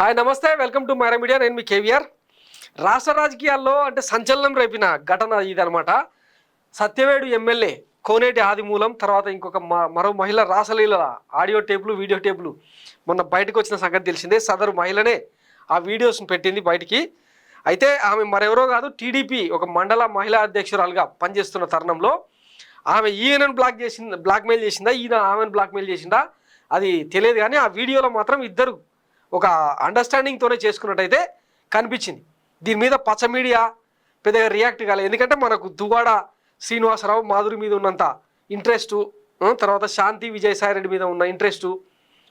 Hi నమస్తే, welcome to Myra media. నేను మీ కేవీఆర్. రాష్ట్ర రాజకీయాల్లో అంటే సంచలనం రేపిన ఘటన ఇదనమాట. సత్యవేడు ఎమ్మెల్యే కోనేటి ఆదిమూలం తర్వాత ఇంకొక మరో మహిళ రాసలీల ఆడియో టేపులు వీడియో టేపులు మొన్న బయటకు వచ్చిన సంగతి తెలిసిందే. సదరు మహిళనే ఆ వీడియోస్ని పెట్టింది బయటికి. అయితే ఆమె మరెవరో కాదు, టీడీపీ ఒక మండల మహిళా అధ్యక్షురాలుగా పనిచేస్తున్న తరుణంలో ఆమె ఈయనను బ్లాక్మెయిల్ చేసిందా, ఈయన ఆమెను బ్లాక్మెయిల్ చేసిందా అది తెలియదు. కానీ ఆ వీడియోలో మాత్రం ఇద్దరు ఒక అండర్స్టాండింగ్తోనే చేసుకున్నట్టయితే కనిపించింది. దీని మీద పచ్చ మీడియా పెద్దగా రియాక్ట్ కాలేదు. ఎందుకంటే మనకు దువ్వాడ శ్రీనివాసరావు మాధురి మీద ఉన్నంత ఇంట్రెస్టు, తర్వాత శాంతి విజయసాయిరెడ్డి మీద ఉన్న ఇంట్రెస్టు,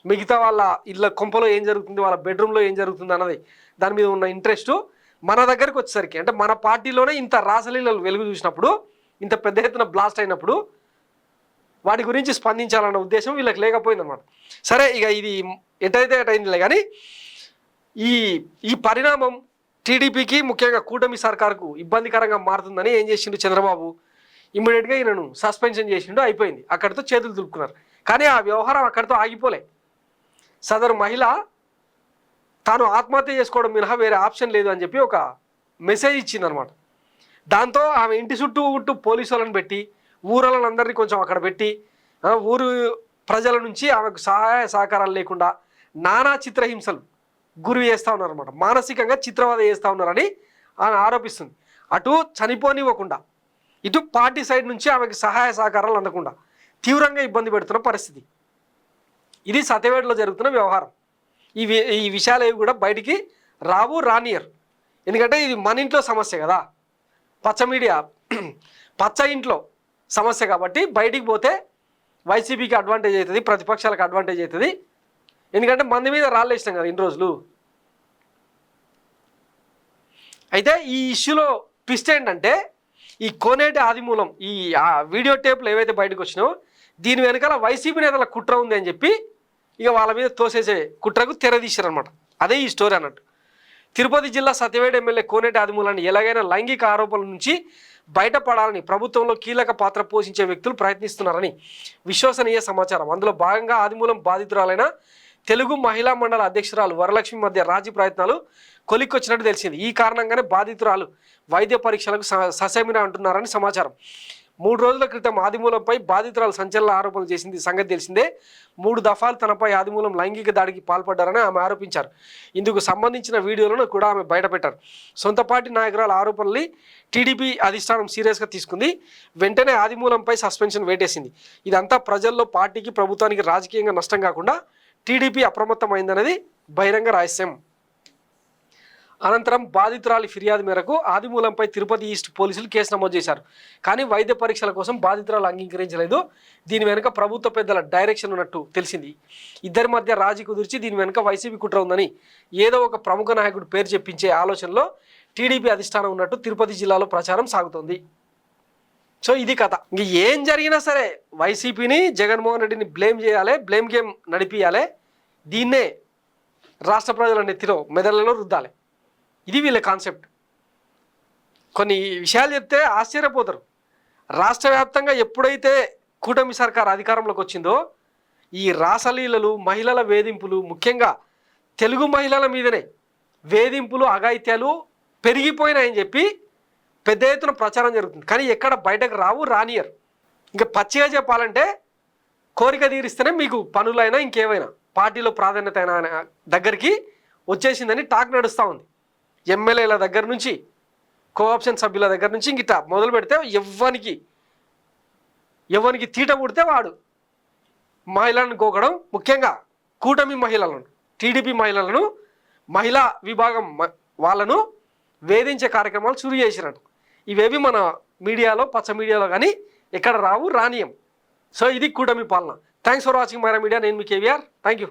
మిగతా వాళ్ళ ఇళ్ళ కొంపలో ఏం జరుగుతుంది, వాళ్ళ బెడ్రూమ్లో ఏం జరుగుతుంది అన్నది దాని మీద ఉన్న ఇంట్రెస్టు మన దగ్గరికి వచ్చేసరికి, అంటే మన పార్టీలోనే ఇంత రాసలీలలు వెలుగు చూసినప్పుడు, ఇంత పెద్ద ఎత్తున బ్లాస్ట్ అయినప్పుడు వాటి గురించి స్పందించాలన్న ఉద్దేశం వీళ్ళకి లేకపోయిందన్నమాట. సరే, ఇక ఇది ఎటైతే అయిందిలే. కానీ ఈ పరిణామం టీడీపీకి ముఖ్యంగా కూటమి సర్కార్కు ఇబ్బందికరంగా మారుతుందని ఏం చేసిండు చంద్రబాబు, ఇమ్మీడియట్గా ఈయనను సస్పెన్షన్ చేసిండు. అయిపోయింది, అక్కడితో చేతులు దులుపుకున్నారు. కానీ ఆ వ్యవహారం అక్కడితో ఆగిపోలే. సదరు మహిళ తాను ఆత్మహత్య చేసుకోవడం మినహా వేరే ఆప్షన్ లేదు అని చెప్పి ఒక మెసేజ్ ఇచ్చిందనమాట. దాంతో ఆమె ఇంటి చుట్టూ పోలీసు వాళ్ళని పెట్టి, ఊరలందరినీ కొంచెం అక్కడ పెట్టి, ఊరు ప్రజల నుంచి ఆమెకు సహాయ సహకారాలు లేకుండా నానా చిత్రహింసలు గురి చేస్తూ ఉన్నారన్నమాట. మానసికంగా చిత్రవద చేస్తూ ఉన్నారని ఆమె ఆరోపిస్తుంది. అటు చనిపోనివ్వకుండా, ఇటు పార్టీ సైడ్ నుంచి ఆమెకు సహాయ సహకారాలు అందకుండా తీవ్రంగా ఇబ్బంది పెడుతున్న పరిస్థితి. ఇది సత్యవేడులో జరుగుతున్న వ్యవహారం. ఈ విషయాలు ఏవి కూడా బయటికి రానియరు. ఎందుకంటే ఇది మన ఇంట్లో సమస్య కదా, పచ్చ మీడియా పచ్చ ఇంట్లో సమస్య కాబట్టి బయటికి పోతే వైసీపీకి అడ్వాంటేజ్ అవుతుంది, ప్రతిపక్షాలకు అడ్వాంటేజ్ అవుతుంది. ఎందుకంటే మంది మీద రాళ్ళేసినాం కదా ఇన్ని రోజులు. అయితే ఈ ఇష్యూలో ట్విస్ట్ ఏంటంటే, ఈ కోనేటి ఆదిమూలం ఈ వీడియో టేపులు ఏవైతే బయటకు వచ్చినాయో దీని వెనకాల వైసీపీ నేతల కుట్ర ఉంది అని చెప్పి ఇక వాళ్ళ మీద తోసేసే కుట్రకు తెరదీశారనమాట. అదే ఈ స్టోరీ అన్నట్టు. తిరుపతి జిల్లా సత్యవేడు ఎమ్మెల్యే కోనేటి ఆదిమూలాన్ని ఎలాగైనా లైంగిక ఆరోపణల నుంచి బయటపడాలని ప్రభుత్వంలో కీలక పాత్ర పోషించే వ్యక్తులు ప్రయత్నిస్తున్నారని విశ్వసనీయ సమాచారం. అందులో భాగంగా ఆదిమూలం బాధితురాలైన తెలుగు మహిళా మండల అధ్యక్షురాలు వరలక్ష్మి మధ్య రాజీ ప్రయత్నాలు కొలిక్కొచ్చినట్టు తెలిసింది. ఈ కారణంగానే బాధితురాలు వైద్య పరీక్షలకు ససేమిరా అంటున్నారని సమాచారం. 3 రోజుల క్రితం ఆదిమూలంపై బాధితురాలు సంచలన ఆరోపణలు చేసింది సంగతి తెలిసిందే. 3 దఫాలు తనపై ఆదిమూలం లైంగిక దాడికి పాల్పడ్డారని ఆమె ఆరోపించారు. ఇందుకు సంబంధించిన వీడియోలను కూడా ఆమె బయటపెట్టారు. సొంత పార్టీ నాయకురాల ఆరోపణల్ని టీడీపీ అధిష్టానం సీరియస్గా తీసుకుంది. వెంటనే ఆదిమూలంపై సస్పెన్షన్ వేటేసింది. ఇదంతా ప్రజల్లో పార్టీకి ప్రభుత్వానికి రాజకీయంగా నష్టం కాకుండా టీడీపీ అప్రమత్తమైందనేది బహిరంగ రహస్యం. అనంతరం బాధితురాలి ఫిర్యాదు మేరకు ఆదిమూలంపై తిరుపతి ఈస్ట్ పోలీసులు కేసు నమోదు చేశారు. కానీ వైద్య పరీక్షల కోసం బాధితురాలు అంగీకరించలేదు. దీని వెనుక ప్రభుత్వ పెద్దల డైరెక్షన్ ఉన్నట్టు తెలిసింది. ఇద్దరి మధ్య రాజీ కుదిర్చి దీని వెనుక వైసీపీ కుట్ర ఉందని ఏదో ఒక ప్రముఖ నాయకుడు పేరు చెప్పించే ఆలోచనలో టీడీపీ అధిష్టానం ఉన్నట్టు తిరుపతి జిల్లాలో ప్రచారం సాగుతోంది. సో ఇది కథ. ఇంక ఏం జరిగినా సరే వైసీపీని, జగన్మోహన్ రెడ్డిని బ్లేమ్ చేయాలి, బ్లేమ్ గేమ్ నడిపియాలి. దీన్నే రాష్ట్ర ప్రజల నెత్తిలో మెదళ్లలో రుద్దాలి. ఇది వీళ్ళ కాన్సెప్ట్. కొన్ని విషయాలు చెప్తే ఆశ్చర్యపోతారు. రాష్ట్ర వ్యాప్తంగా ఎప్పుడైతే కూటమి సర్కార్ అధికారంలోకి వచ్చిందో ఈ రాసలీలలు, మహిళల వేధింపులు, ముఖ్యంగా తెలుగు మహిళల మీదనే వేధింపులు, అఘాయిత్యాలు పెరిగిపోయినాయని చెప్పి పెద్ద ఎత్తున ప్రచారం జరుగుతుంది. కానీ ఎక్కడ బయటకు రానియరు. ఇంకా పచ్చిగా చెప్పాలంటే కోరిక తీరిస్తేనే మీకు పనులైనా ఇంకేమైనా పార్టీలో ప్రాధాన్యత అయిన దగ్గరికి వచ్చేసిందని టాక్ నడుస్తూ ఉంది. ఎమ్మెల్యేల దగ్గర నుంచి, కోఆప్షన్ సభ్యుల దగ్గర నుంచి ఇంకిట మొదలు పెడితే ఎవరికి తీట పుడితే వాడు మహిళలను గోకడం, ముఖ్యంగా కూటమి మహిళలను, టీడీపీ మహిళలను, మహిళా విభాగం వాళ్ళను వేధించే కార్యక్రమాలు చురు చేసినట్టు. ఇవేవి మన మీడియాలో, పచ్చ మీడియాలో కానీ ఎక్కడ రానియం. సో ఇది కూటమి పాలన. Thanks for watching Myra media. నేను మీ కేవీఆర్. Thank you.